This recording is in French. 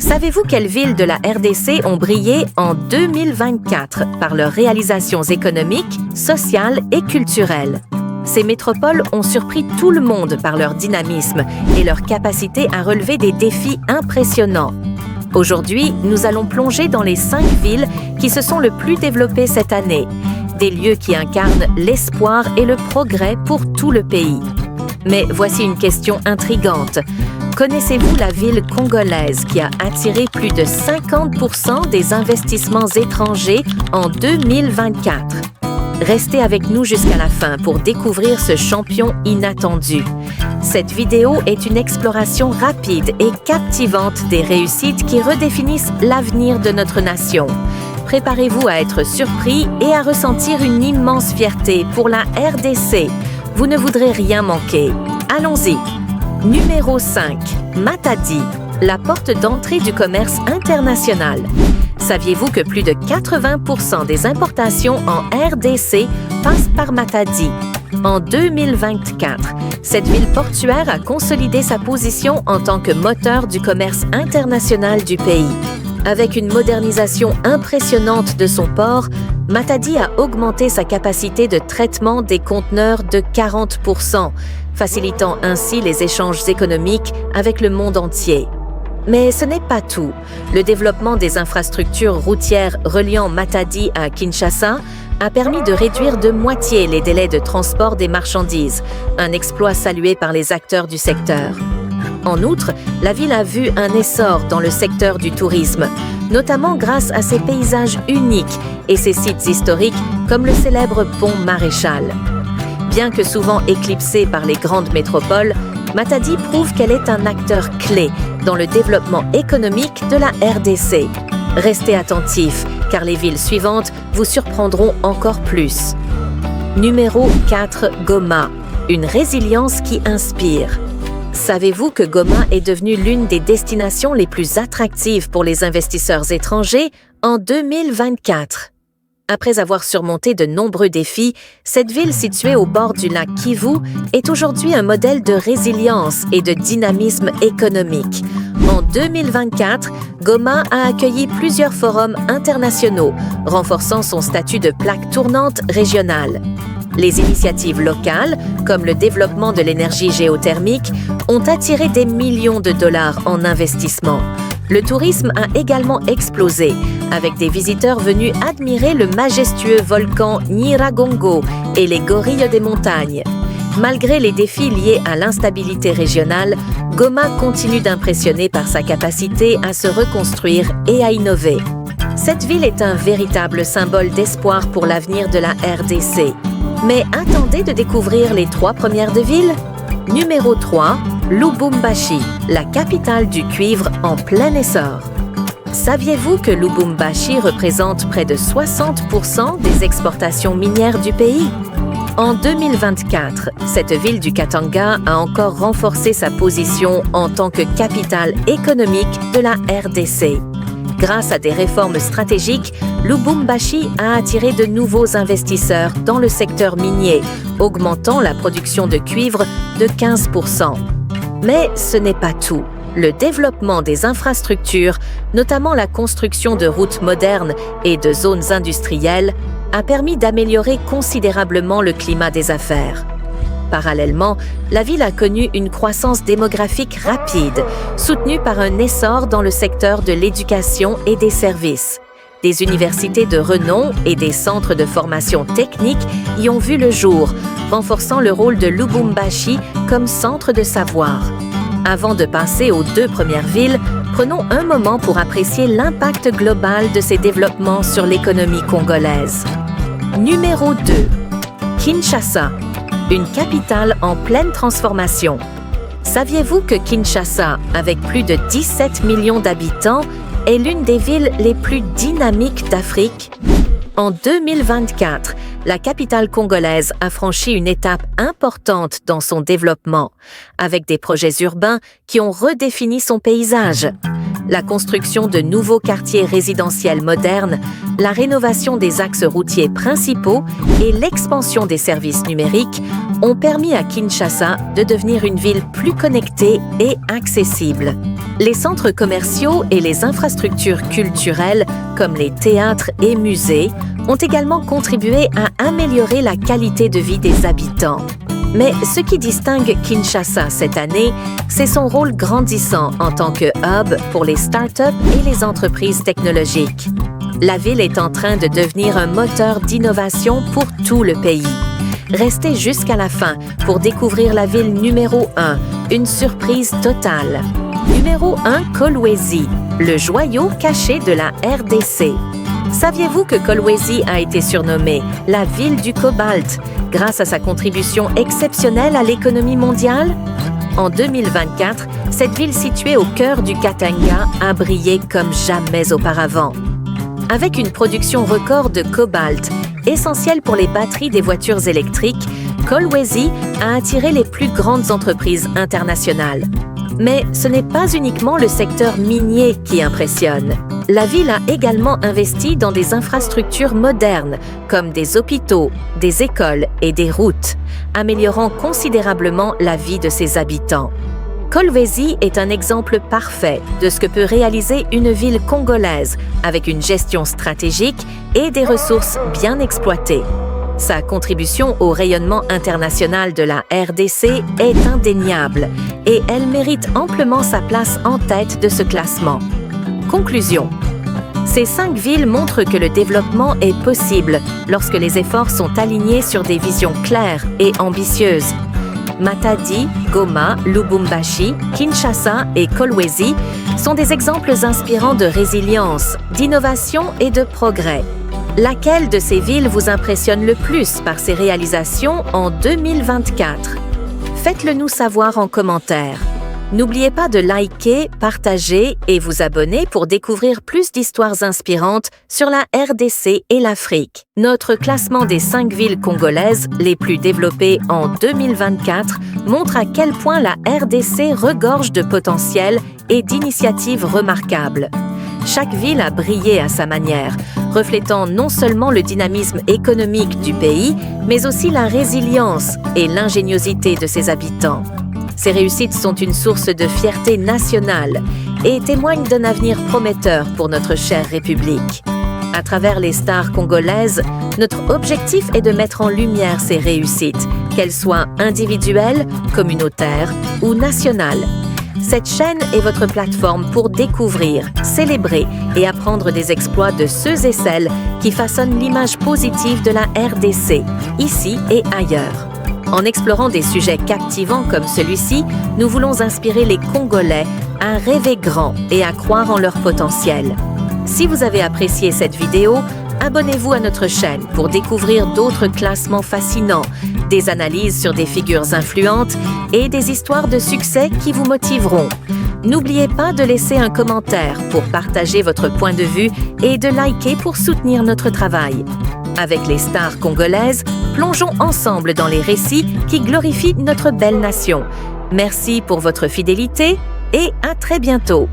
Savez-vous quelles villes de la RDC ont brillé en 2024 par leurs réalisations économiques, sociales et culturelles? Ces métropoles ont surpris tout le monde par leur dynamisme et leur capacité à relever des défis impressionnants. Aujourd'hui, nous allons plonger dans les 5 villes qui se sont le plus développées cette année, des lieux qui incarnent l'espoir et le progrès pour tout le pays. Mais voici une question intrigante. Connaissez-vous la ville congolaise qui a attiré plus de 50% des investissements étrangers en 2024? Restez avec nous jusqu'à la fin pour découvrir ce champion inattendu. Cette vidéo est une exploration rapide et captivante des réussites qui redéfinissent l'avenir de notre nation. Préparez-vous à être surpris et à ressentir une immense fierté pour la RDC. Vous ne voudrez rien manquer. Allons-y! Numéro 5. Matadi, la porte d'entrée du commerce international. Saviez-vous que plus de 80% des importations en RDC passent par Matadi? En 2024, cette ville portuaire a consolidé sa position en tant que moteur du commerce international du pays. Avec une modernisation impressionnante de son port, Matadi a augmenté sa capacité de traitement des conteneurs de 40%, facilitant ainsi les échanges économiques avec le monde entier. Mais ce n'est pas tout. Le développement des infrastructures routières reliant Matadi à Kinshasa a permis de réduire de moitié les délais de transport des marchandises, un exploit salué par les acteurs du secteur. En outre, la ville a vu un essor dans le secteur du tourisme, notamment grâce à ses paysages uniques et ses sites historiques comme le célèbre pont Maréchal. Bien que souvent éclipsée par les grandes métropoles, Matadi prouve qu'elle est un acteur clé dans le développement économique de la RDC. Restez attentifs, car les villes suivantes vous surprendront encore plus. Numéro 4. Goma, une résilience qui inspire. Savez-vous que Goma est devenue l'une des destinations les plus attractives pour les investisseurs étrangers en 2024? Après avoir surmonté de nombreux défis, cette ville située au bord du lac Kivu est aujourd'hui un modèle de résilience et de dynamisme économique. En 2024, Goma a accueilli plusieurs forums internationaux, renforçant son statut de plaque tournante régionale. Les initiatives locales, comme le développement de l'énergie géothermique, ont attiré des millions de dollars en investissement. Le tourisme a également explosé, avec des visiteurs venus admirer le majestueux volcan Nyiragongo et les gorilles des montagnes. Malgré les défis liés à l'instabilité régionale, Goma continue d'impressionner par sa capacité à se reconstruire et à innover. Cette ville est un véritable symbole d'espoir pour l'avenir de la RDC. Mais attendez de découvrir les 3 premières de ville. Numéro 3. Lubumbashi, la capitale du cuivre en plein essor. Saviez-vous que Lubumbashi représente près de 60% des exportations minières du pays? En 2024, cette ville du Katanga a encore renforcé sa position en tant que capitale économique de la RDC. Grâce à des réformes stratégiques, Lubumbashi a attiré de nouveaux investisseurs dans le secteur minier, augmentant la production de cuivre de 15%. Mais ce n'est pas tout. Le développement des infrastructures, notamment la construction de routes modernes et de zones industrielles, a permis d'améliorer considérablement le climat des affaires. Parallèlement, la ville a connu une croissance démographique rapide, soutenue par un essor dans le secteur de l'éducation et des services. Des universités de renom et des centres de formation technique y ont vu le jour, renforçant le rôle de Lubumbashi comme centre de savoir. Avant de passer aux 2 premières villes, prenons un moment pour apprécier l'impact global de ces développements sur l'économie congolaise. Numéro 2. Kinshasa, une capitale en pleine transformation. Saviez-vous que Kinshasa, avec plus de 17 millions d'habitants, est l'une des villes les plus dynamiques d'Afrique? En 2024, la capitale congolaise a franchi une étape importante dans son développement, avec des projets urbains qui ont redéfini son paysage. La construction de nouveaux quartiers résidentiels modernes, la rénovation des axes routiers principaux et l'expansion des services numériques ont permis à Kinshasa de devenir une ville plus connectée et accessible. Les centres commerciaux et les infrastructures culturelles, comme les théâtres et musées, ont également contribué à améliorer la qualité de vie des habitants. Mais ce qui distingue Kinshasa cette année, c'est son rôle grandissant en tant que hub pour les startups et les entreprises technologiques. La ville est en train de devenir un moteur d'innovation pour tout le pays. Restez jusqu'à la fin pour découvrir la ville numéro 1, une surprise totale. Numéro 1, Kolwezi, le joyau caché de la RDC. Saviez-vous que Kolwezi a été surnommée la ville du cobalt grâce à sa contribution exceptionnelle à l'économie mondiale? En 2024, cette ville située au cœur du Katanga a brillé comme jamais auparavant. Avec une production record de cobalt, essentielle pour les batteries des voitures électriques, Kolwezi a attiré les plus grandes entreprises internationales. Mais ce n'est pas uniquement le secteur minier qui impressionne. La ville a également investi dans des infrastructures modernes, comme des hôpitaux, des écoles et des routes, améliorant considérablement la vie de ses habitants. Kolwezi est un exemple parfait de ce que peut réaliser une ville congolaise avec une gestion stratégique et des ressources bien exploitées. Sa contribution au rayonnement international de la RDC est indéniable et elle mérite amplement sa place en tête de ce classement. Conclusion. Ces 5 villes montrent que le développement est possible lorsque les efforts sont alignés sur des visions claires et ambitieuses. Matadi, Goma, Lubumbashi, Kinshasa et Kolwezi sont des exemples inspirants de résilience, d'innovation et de progrès. Laquelle de ces villes vous impressionne le plus par ses réalisations en 2024? Faites-le nous savoir en commentaire. N'oubliez pas de liker, partager et vous abonner pour découvrir plus d'histoires inspirantes sur la RDC et l'Afrique. Notre classement des 5 villes congolaises les plus développées en 2024 montre à quel point la RDC regorge de potentiel et d'initiatives remarquables. Chaque ville a brillé à sa manière, reflétant non seulement le dynamisme économique du pays, mais aussi la résilience et l'ingéniosité de ses habitants. Ces réussites sont une source de fierté nationale et témoignent d'un avenir prometteur pour notre chère République. À travers les stars congolaises, notre objectif est de mettre en lumière ces réussites, qu'elles soient individuelles, communautaires ou nationales. Cette chaîne est votre plateforme pour découvrir, célébrer et apprendre des exploits de ceux et celles qui façonnent l'image positive de la RDC, ici et ailleurs. En explorant des sujets captivants comme celui-ci, nous voulons inspirer les Congolais à rêver grand et à croire en leur potentiel. Si vous avez apprécié cette vidéo, abonnez-vous à notre chaîne pour découvrir d'autres classements fascinants, des analyses sur des figures influentes et des histoires de succès qui vous motiveront. N'oubliez pas de laisser un commentaire pour partager votre point de vue et de liker pour soutenir notre travail. Avec les stars congolaises, plongeons ensemble dans les récits qui glorifient notre belle nation. Merci pour votre fidélité et à très bientôt.